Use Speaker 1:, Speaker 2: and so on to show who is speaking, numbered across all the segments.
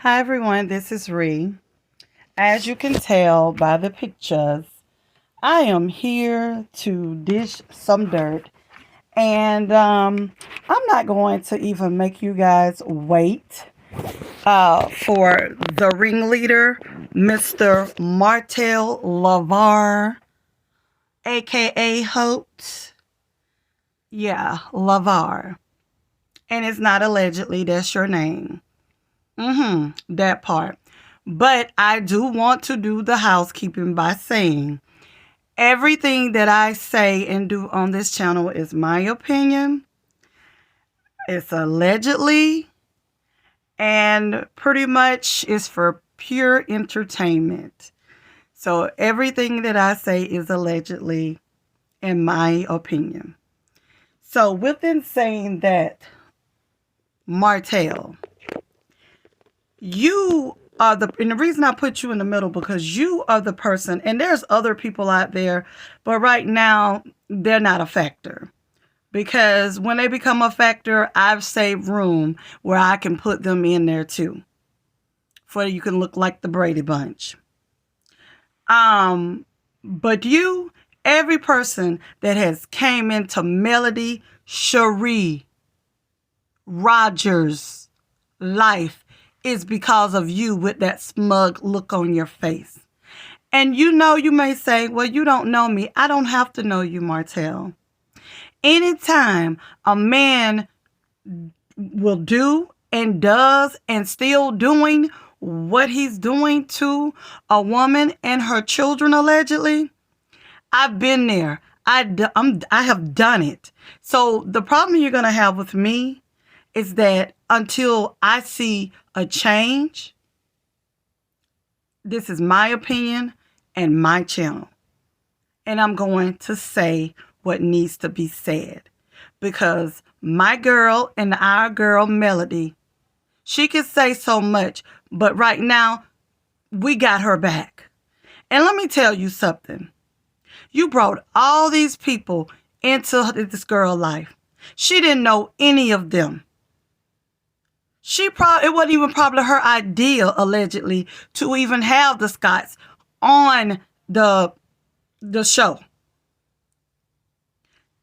Speaker 1: Hi everyone, this is Ree. As you can tell by the pictures, I am here to dish some dirt. And I'm not going to even make you guys wait for the ringleader, Mr. Martel Lavar, aka Holt. Yeah, Lavar. And it's not allegedly, that's your name. That part. But I do want to do the housekeeping by saying everything that I say and do on this channel is my opinion. It's allegedly and pretty much is for pure entertainment. So everything that I say is allegedly in my opinion. So within saying that, Martel, you are and the reason I put you in the middle because you are the person, and there's other people out there, but right now they're not a factor. Because when they become a factor, I've saved room where I can put them in there too. For you can look like the Brady Bunch. But you, every person that has came into Melody Cherie Rogers' life is because of you with that smug look on your face. And you may say, well, you don't know me. I don't have to know you, Martel. Anytime a man will do and does and still doing what he's doing to a woman and her children allegedly, I've been there. I have done it. So the problem you're going to have with me is that until I see a change, this is my opinion and my channel. And I'm going to say what needs to be said. Because my girl and our girl Melody, she can say so much, but right now, we got her back. And let me tell you something. You brought all these people into this girl life. She didn't know any of them. It wasn't even probably her idea, allegedly, to even have the Scotts on the show.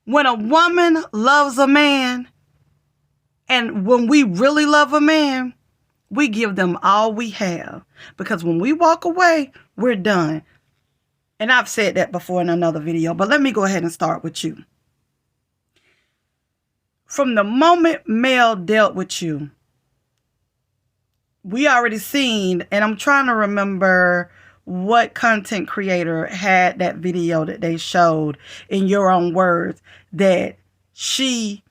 Speaker 1: When a woman loves a man, and when we really love a man, we give them all we have. Because when we walk away, we're done. And I've said that before in another video, but let me go ahead and start with you. From the moment Mel dealt with you, we already seen, and I'm trying to remember what content creator had that video that they showed in your own words that she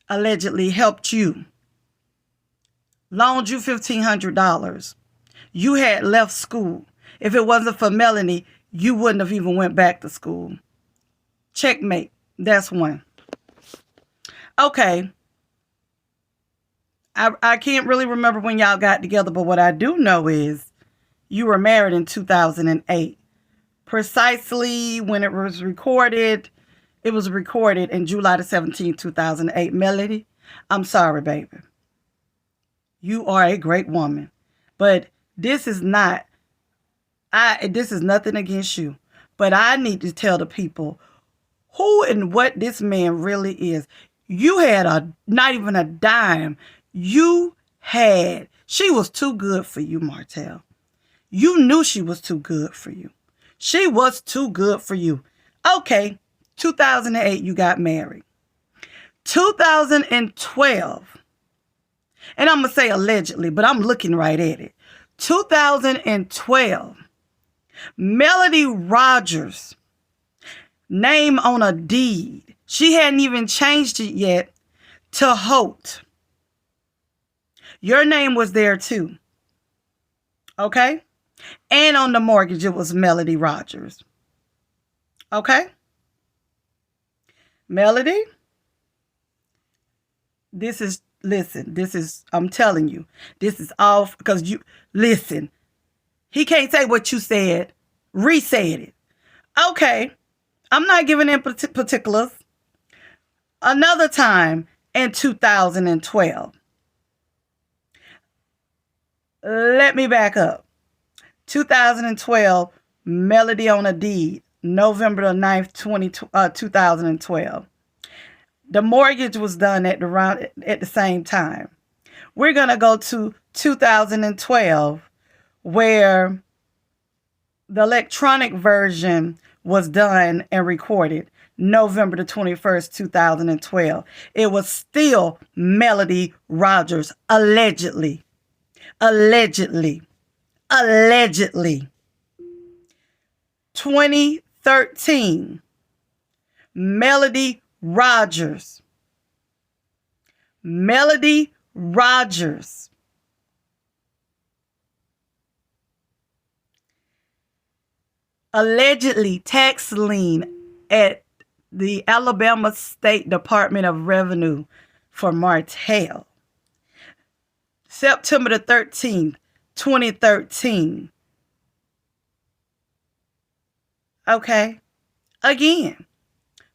Speaker 1: allegedly helped you, loaned you $1,500. You had left school. If it wasn't for Melanie, you wouldn't have even went back to school. Checkmate. That's one. Okay. I can't really remember when y'all got together, but what I do know is you were married in 2008. Precisely when it was recorded in July the 17th, 2008. Melody, I'm sorry, baby. You are a great woman. But this is not, this is nothing against you. But I need to tell the people who and what this man really is. You had not even a dime. She was too good for you, Martel. You knew she was too good for you. She was too good for you. Okay, 2008, you got married. 2012, and I'm going to say allegedly, but I'm looking right at it. 2012, Melody Rogers, name on a deed. She hadn't even changed it yet to Holt. Your name was there too. Okay? And on the mortgage, it was Melody Rogers. Okay? Melody, I'm telling you, this is all because listen, he can't say what you said. Re-said it. Okay. I'm not giving in particulars. Another time in 2012, Let me back up. 2012, Melody on a Deed, November the 9th, 2012. The mortgage was done at the same time. We're going to go to 2012, where the electronic version was done and recorded November the 21st, 2012. It was still Melody Rogers, allegedly. Allegedly. Allegedly. 2013, Melody Rogers. Melody Rogers. Allegedly tax lien at the Alabama State Department of Revenue for Martel. September the 13th, 2013. Okay. Again,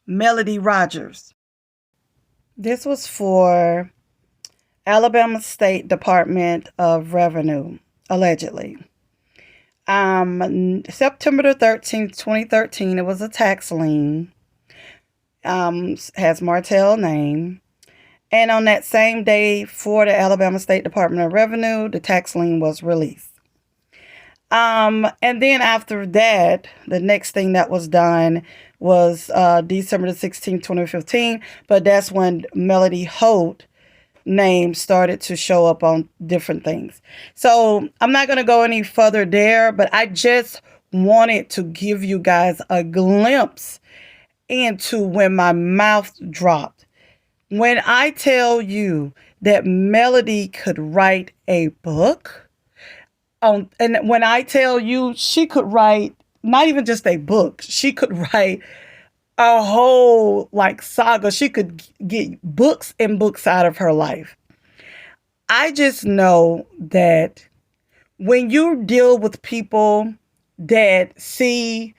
Speaker 1: Melody Rogers. This was for Alabama State Department of Revenue, allegedly. September the 13th, 2013, it was a tax lien. Has Martel name. And on that same day for the Alabama State Department of Revenue, the tax lien was released. And then after that, the next thing that was done was December the 16th, 2015. But that's when Melody Holt name started to show up on different things. So I'm not going to go any further there, but I just wanted to give you guys a glimpse into when my mouth dropped. When I tell you that Melody could write a book, and when I tell you she could write not even just a book, she could write a whole saga. She could get books and books out of her life. I just know that when you deal with people that see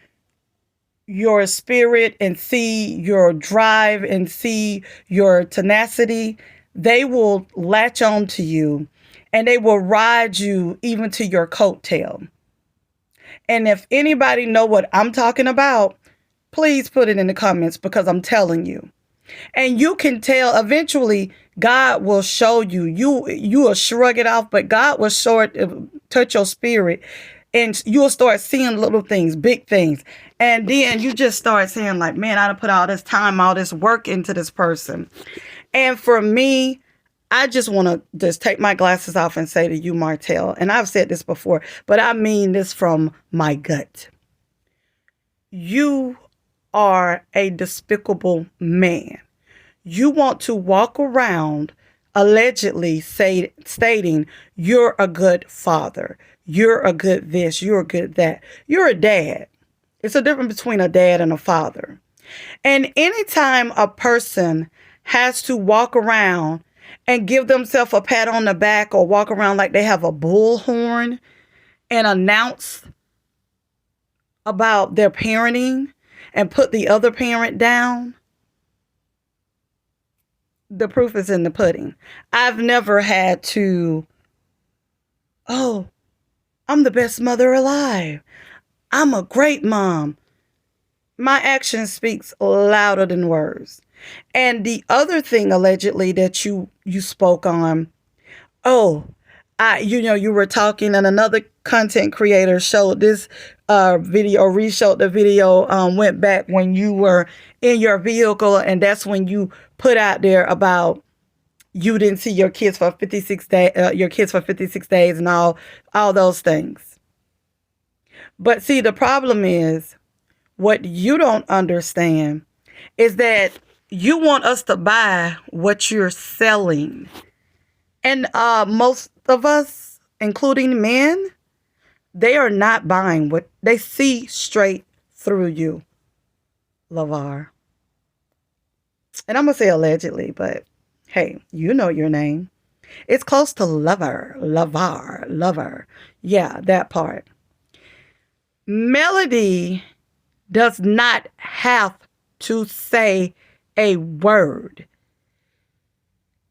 Speaker 1: your spirit and see your drive and see your tenacity, they will latch on to you and they will ride you even to your coattail. And if anybody know what I'm talking about, please put it in the comments, because I'm telling you. And you can tell eventually God will show you. You will shrug it off, but God will touch your spirit, and you'll start seeing little things, big things. And then you just start saying man, I done put all this time, all this work into this person. And for me, I just want to just take my glasses off and say to you, Martel, and I've said this before, but I mean this from my gut. You are a despicable man. You want to walk around allegedly stating you're a good father, you're a good this, you're a good that. You're a dad. It's a difference between a dad and a father. And anytime a person has to walk around and give themselves a pat on the back or walk around like they have a bullhorn and announce about their parenting and put the other parent down, the proof is in the pudding. I've never had to, oh, I'm the best mother alive. I'm a great mom. My action speaks louder than words. And the other thing allegedly that you spoke on, you were talking and another content creator showed this video, or reshowed the video, went back when you were in your vehicle, and that's when you put out there about you didn't see your kids for 56 days and all those things. But see, the problem is, what you don't understand is that you want us to buy what you're selling. And most of us, including men, they are not buying what they see straight through you, LaVar. And I'm going to say allegedly, but hey, you know your name. It's close to lover. Yeah, that part. Melody does not have to say a word.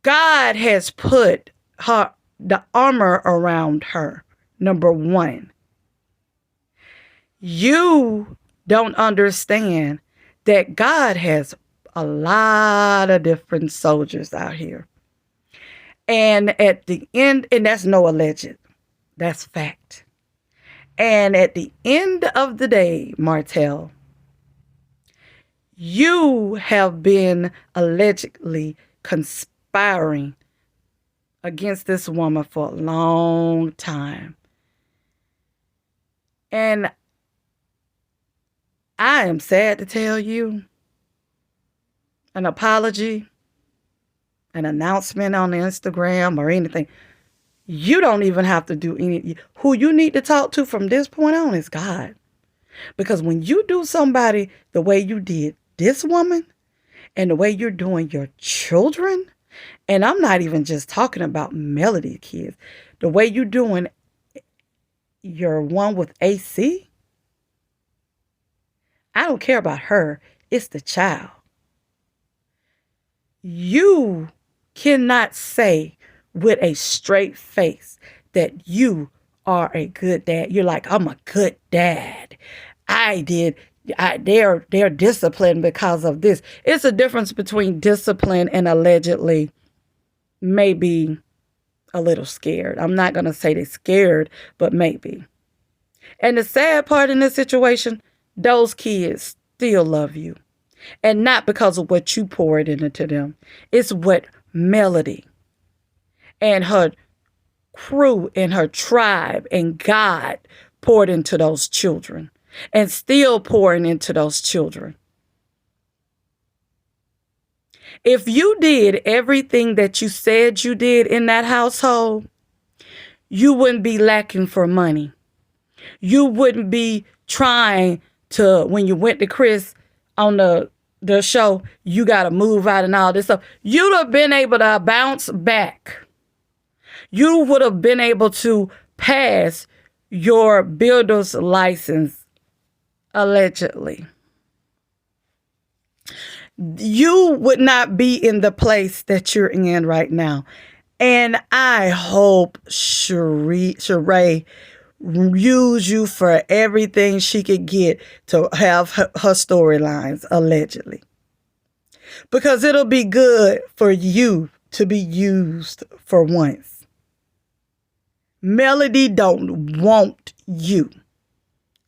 Speaker 1: God has put her the armor around her. Number one, you don't understand that God has a lot of different soldiers out here. And at the end, and that's no alleged, that's fact. And at the end of the day, Martel, you have been allegedly conspiring against this woman for a long time. And I am sad to tell you, an apology, an announcement on Instagram or anything, you don't even have to do any. Who you need to talk to from this point on is God. Because when you do somebody the way you did this woman and the way you're doing your children, and I'm not even just talking about Melody kids, the way you're doing your one with AC, I don't care about her. It's the child. You cannot say with a straight face that you are a good dad. You're like, I'm a good dad. They're disciplined because of this. It's a difference between discipline and allegedly maybe a little scared. I'm not going to say they're scared, but maybe. And the sad part in this situation, those kids still love you. And not because of what you poured into them. It's what Melody and her crew and her tribe and God poured into those children and still pouring into those children. If you did everything that you said you did in that household, you wouldn't be lacking for money. You wouldn't be trying to, when you went to Chris on the show, you got to move out and all this stuff. You'd have been able to bounce back. You would have been able to pass your builder's license, allegedly. You would not be in the place that you're in right now. And I hope Sheree use you for everything she could get to have her storylines, allegedly. Because it'll be good for you to be used for once. Melody don't want you.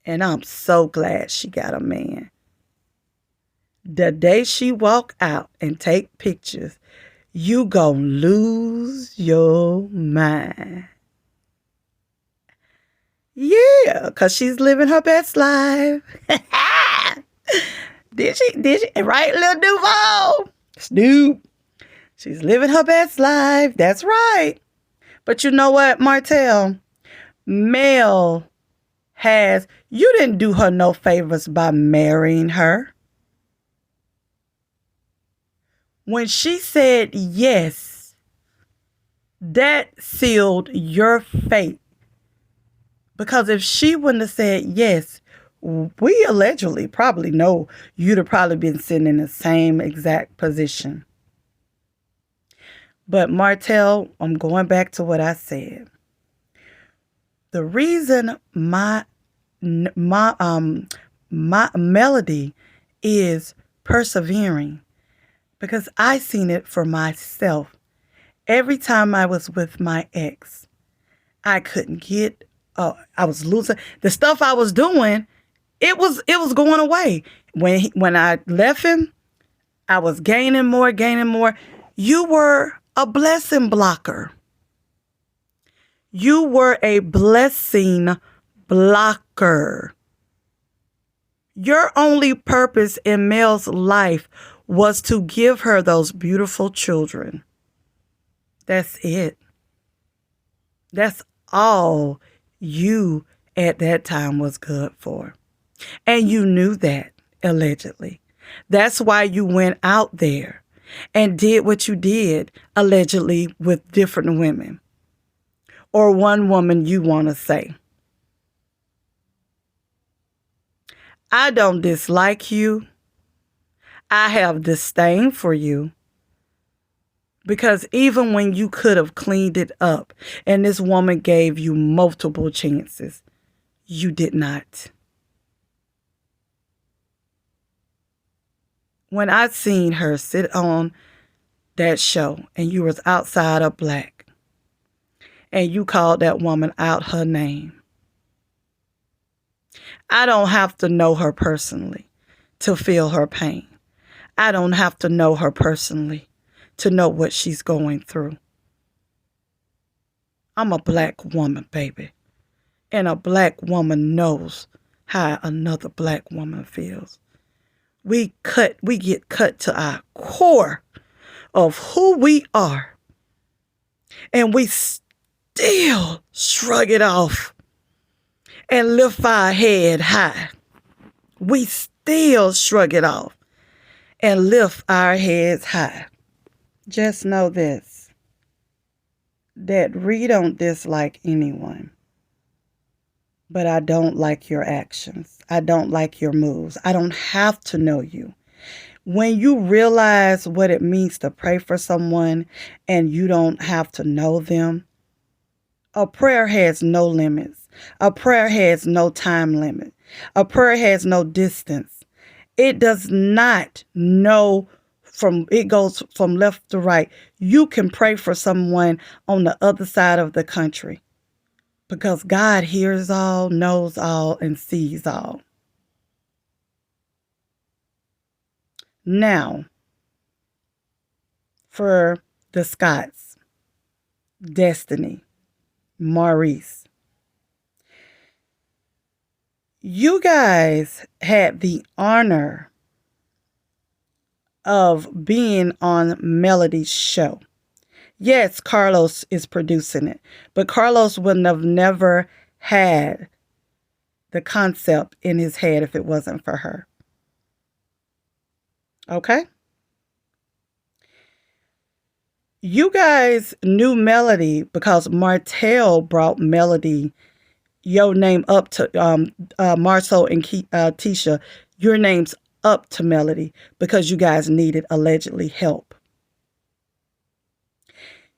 Speaker 1: And I'm so glad she got a man. The day she walk out and take pictures, you gonna lose your mind. Yeah, because she's living her best life. Did she? Right, Lil Duval? Snoop. She's living her best life. That's right. But you know what, Martel? Mel you didn't do her no favors by marrying her. When she said yes, that sealed your fate. Because if she wouldn't have said yes, we allegedly probably know you'd have probably been sitting in the same exact position. But Martel, I'm going back to what I said. The reason my Melody is persevering, because I seen it for myself. Every time I was with my ex, I couldn't get. I was losing the stuff I was doing. It was going away. When I left him, I was gaining more. You were a blessing blocker. You were a blessing blocker. Your only purpose in Mel's life was to give her those beautiful children. That's it. That's all you at that time was good for. And you knew that, allegedly. That's why you went out there and did what you did, allegedly, with different women. Or one woman you want to say. I don't dislike you. I have disdain for you. Because even when you could have cleaned it up and this woman gave you multiple chances, you did not. When I seen her sit on that show and you was outside of black and you called that woman out her name, I don't have to know her personally to feel her pain. I don't have to know her personally to know what she's going through. I'm a black woman, baby. And a black woman knows how another black woman feels. We get cut to our core of who we are. And we still shrug it off and lift our head high. We still shrug it off and lift our heads high. Just know this, that we don't dislike anyone, but I don't like your actions. I don't like your moves. I don't have to know you. When you realize what it means to pray for someone and you don't have to know them, a prayer has no limits. A prayer has no time limit. A prayer has no distance. It does not know it goes from left to right. You can pray for someone on the other side of the country because God hears all, knows all, and sees all. Now, for the Scotts, Destiny, Maurice, you guys had the honor of being on Melody's show. Yes, Carlos is producing it, but Carlos wouldn't have never had the concept in his head if it wasn't for her. Okay? You guys knew Melody because Martel brought Melody, your name up to Marcel and Tisha, your names up to Melody because you guys needed allegedly help.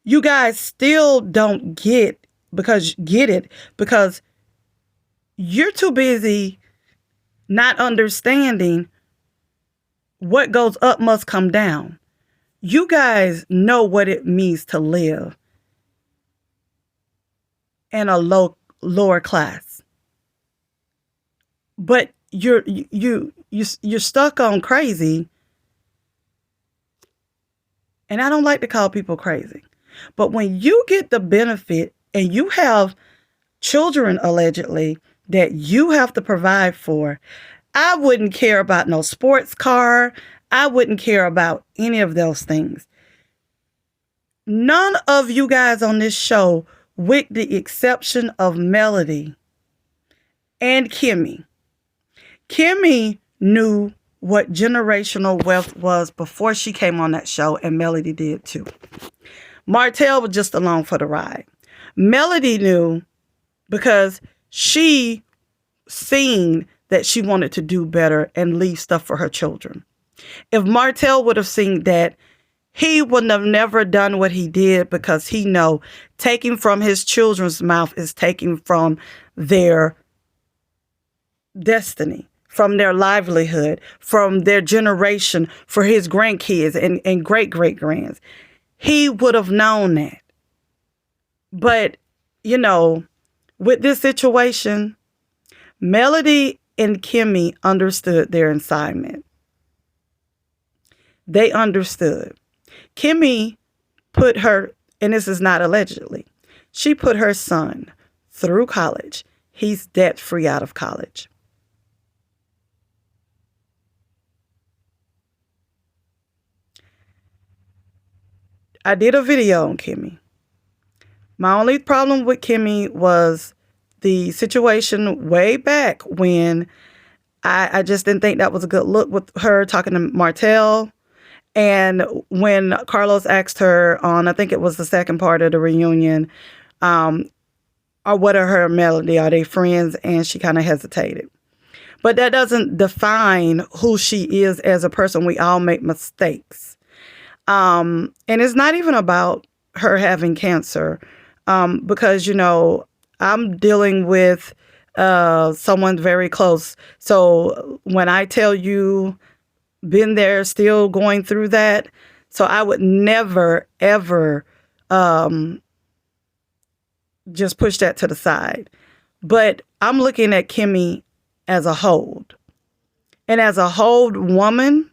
Speaker 1: You guys still don't get it because you're too busy not understanding what goes up must come down. You guys know what it means to live in a lower class. But you're stuck on crazy. And I don't like to call people crazy. But when you get the benefit and you have children allegedly that you have to provide for, I wouldn't care about no sports car. I wouldn't care about any of those things. None of you guys on this show, with the exception of Melody and Kimmy. Kimmy knew what generational wealth was before she came on that show, and Melody did too. Martel was just along for the ride. Melody knew because she seen that she wanted to do better and leave stuff for her children. If Martel would have seen that, he wouldn't have never done what he did because he know taking from his children's mouth is taking from their destiny, from their livelihood, from their generation for his grandkids and great-great-grands. He would have known that. But, with this situation, Melody and Kimmy understood their assignment. They understood. Kimmy put her, and this is not allegedly, she put her son through college. He's debt-free out of college. I did a video on Kimmy. My only problem with Kimmy was the situation way back when I just didn't think that was a good look with her talking to Martel. And when Carlos asked her on, I think it was the second part of the reunion, or what are her and Melody? Are they friends? And she kind of hesitated. But that doesn't define who she is as a person. We all make mistakes. And it's not even about her having cancer, because, I'm dealing with someone very close. So when I tell you, been there, still going through that. So I would never, ever just push that to the side. But I'm looking at Kimmy as a whole. And as a whole woman,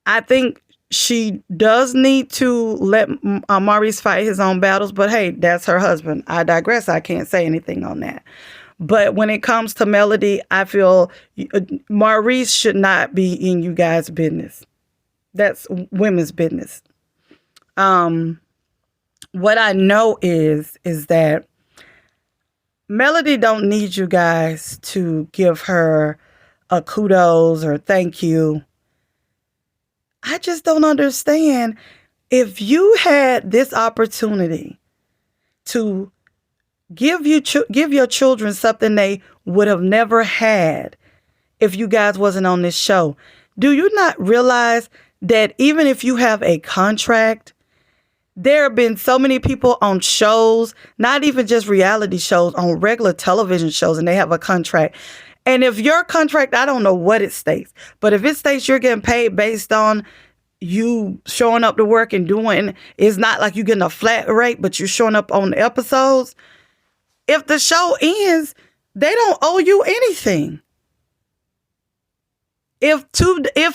Speaker 1: I think she does need to let Maurice fight his own battles. But hey, that's her husband. I digress. I can't say anything on that. But when it comes to Melody, I feel Maurice should not be in you guys' business. That's women's business. What I know is that Melody don't need you guys to give her a kudos or thank you. I just don't understand. If you had this opportunity to give your children something they would have never had if you guys wasn't on this show, do you not realize that even if you have a contract, there have been so many people on shows, not even just reality shows, on regular television shows, and they have a contract. And if your contract, I don't know what it states, but if it states you're getting paid based on you showing up to work and doing, it's not like you're getting a flat rate, but you're showing up on the episodes. If the show ends, they don't owe you anything. If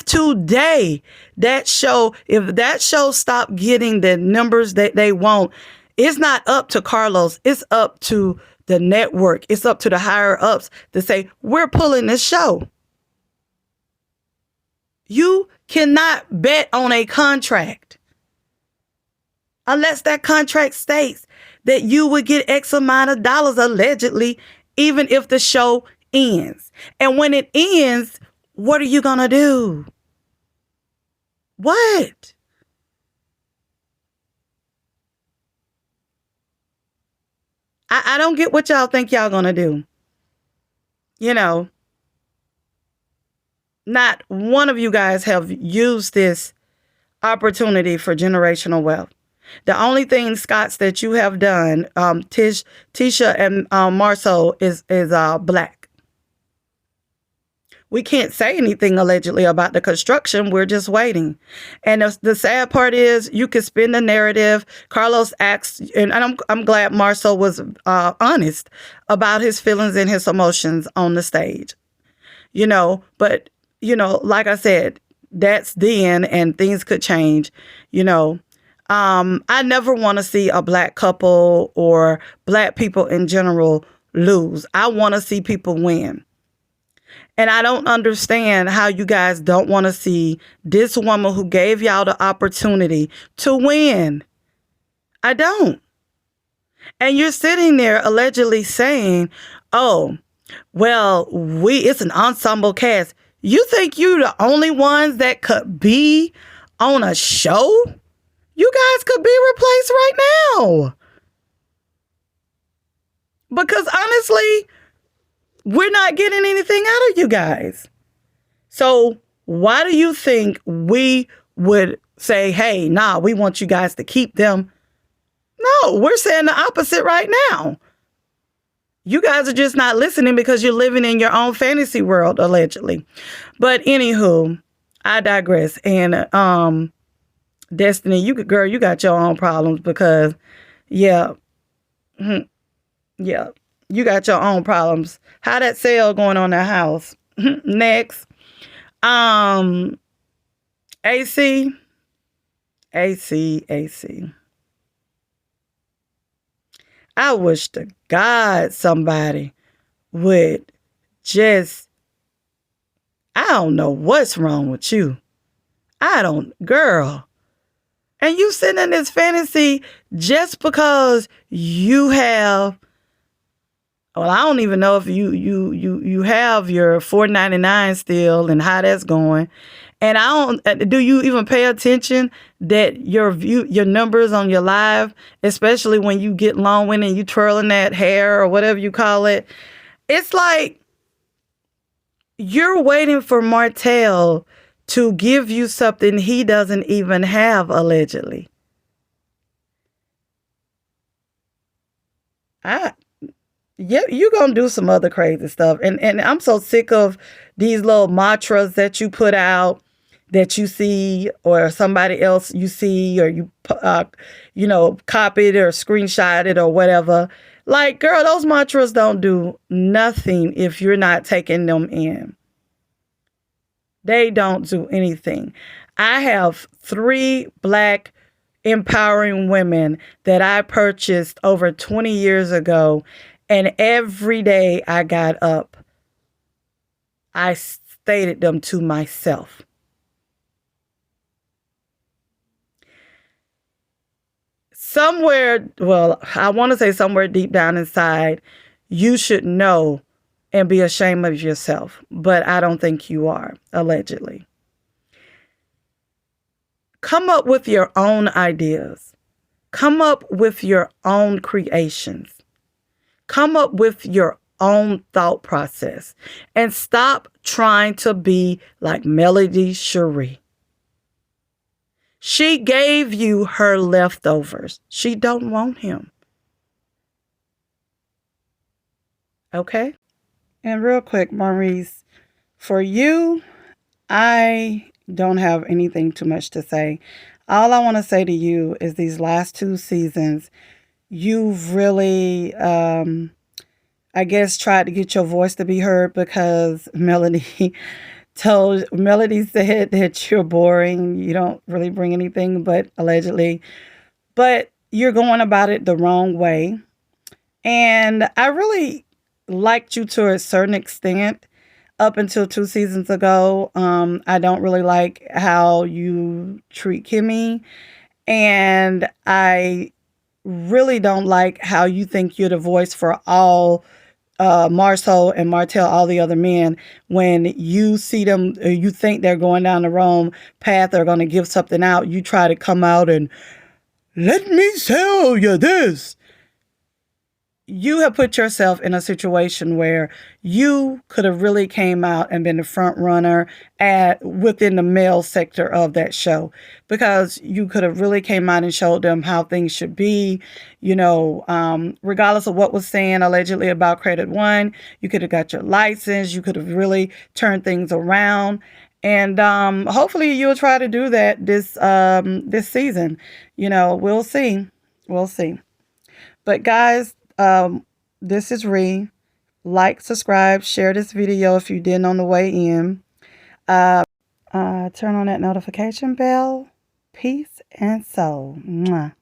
Speaker 1: today that show stopped getting the numbers that they want, it's not up to Carlos. It's up to the network. It's up to the higher ups to say, we're pulling this show. You cannot bet on a contract unless that contract states that you would get X amount of dollars allegedly, even if the show ends. And when it ends, what are you going to do? What? I don't get what y'all think y'all going to do. Not one of you guys have used this opportunity for generational wealth. The only thing, Scotts, that you have done, Tisha and Marcel, is black. We can't say anything allegedly about the construction. We're just waiting. And the sad part is you can spin the narrative. Carlos asked, and I'm glad Marcel was honest about his feelings and his emotions on the stage. But, like I said, that's then and things could change, I never want to see a black couple or black people in general lose. I want to see people win. And I don't understand how you guys don't want to see this woman who gave y'all the opportunity to win. I don't. And you're sitting there allegedly saying, oh, well, it's an ensemble cast. You think you're the only ones that could be on a show? You guys could be replaced right now. Because honestly, we're not getting anything out of you guys. So why do you think we would say, hey, we want you guys to keep them? No, we're saying the opposite right now. You guys are just not listening because you're living in your own fantasy world, allegedly. But anywho, I digress. And Destiny, you got your own problems because, yeah, you got your own problems. How that sale going on that house? Next, AC. I wish to God somebody would I don't know what's wrong with you. Girl. And you sitting in this fantasy just because you have, well, I don't even know if you have your $4.99 still and how that's going. And do you even pay attention that your numbers on your live, especially when you get long-winded and you twirling that hair or whatever you call it, it's like you're waiting for Martel to give you something he doesn't even have, allegedly. Yeah, you're gonna do some other crazy stuff. And I'm so sick of these little mantras that you put out, that you see, or somebody else you see, or copied or screenshotted or whatever. Like, girl, those mantras don't do nothing if you're not taking them in. They don't do anything. I have 3 Black empowering women that I purchased over 20 years ago. And every day I got up, I stated them to myself. Somewhere, well, I want to say somewhere deep down inside, you should know and be ashamed of yourself. But I don't think you are, allegedly. Come up with your own ideas. Come up with your own creations. Come up with your own thought process. And stop trying to be like Melody Cherie. She gave you her leftovers. She don't want him. Okay? And real quick, Maurice, for you, I don't have anything too much to say. All I want to say to you is these last 2 seasons, you've really, I guess, tried to get your voice to be heard, because Melody said that you're boring. You don't really bring anything, but allegedly. But you're going about it the wrong way. And I really liked you to a certain extent up until 2 seasons ago. I don't really like how you treat Kimmy. And I really don't like how you think you're the voice for all Marceau and Martel, all the other men. When you see them, or you think they're going down the wrong path, they're going to give something out, you try to come out and, let me tell you this. You have put yourself in a situation where you could have really came out and been the front runner within the male sector of that show, because you could have really came out and showed them how things should be, regardless of what was saying allegedly about Credit One. You could have got your license. You could have really turned things around. And hopefully you'll try to do that this season. We'll see. We'll see. But guys, this is Ree. Like, subscribe, share this video if you didn't on the way in. Turn on that notification bell. Peace and soul. Mwah.